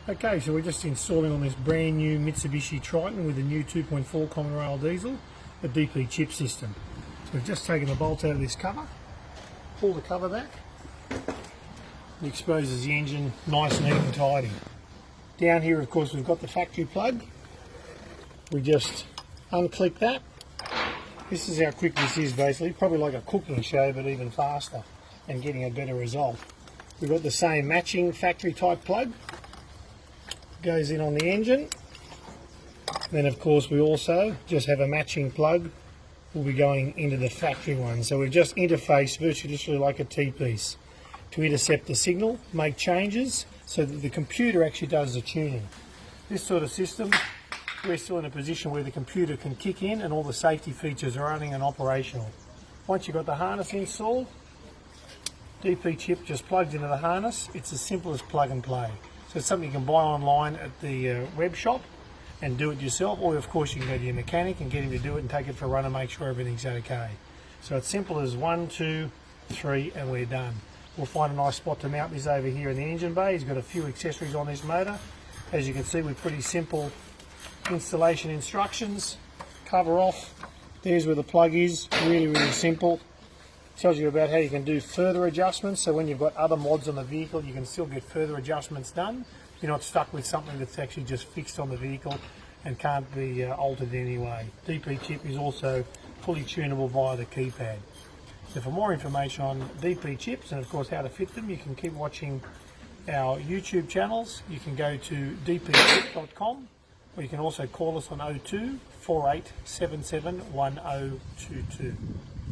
Okay, so we're just installing on this brand new Mitsubishi Triton with a new 2.4 common rail diesel, a DPCHIP system. So we've just taken the bolt out of this cover, pull the cover back, it exposes the engine nice, neat and tidy. Down here of course we've got the factory plug. We just unclick that. This is how quick this is basically, probably like a cooking show but even faster and getting a better result. We've got the same matching factory type plug. Goes in on the engine. Then of course we also just have a matching plug will be going into the factory one. So we've just interfaced virtually like a T-piece to intercept the signal, make changes so that the computer actually does the tuning. This sort of system, we're still in a position where the computer can kick in and all the safety features are running and operational. Once you've got the harness installed, DPCHIP just plugs into the harness. It's as simple as plug and play. So it's something you can buy online at the web shop and do it yourself, or of course you can go to your mechanic and get him to do it and take it for a run and make sure everything's okay. So it's simple as 1, 2, 3 and we're done. We'll find a nice spot to mount this over here in the engine bay. He's got a few accessories on this motor. As you can see, with pretty simple installation instructions. Cover off, there's where the plug is, really simple. Tells you about how you can do further adjustments, so when you've got other mods on the vehicle you can still get further adjustments done. You're not stuck with something that's actually just fixed on the vehicle and can't be altered in any way. DPCHIP is also fully tunable via the keypad. So for more information on DPCHIPs and of course how to fit them, you can keep watching our YouTube channels. You can go to dpchip.com, or you can also call us on 02 4877 1022.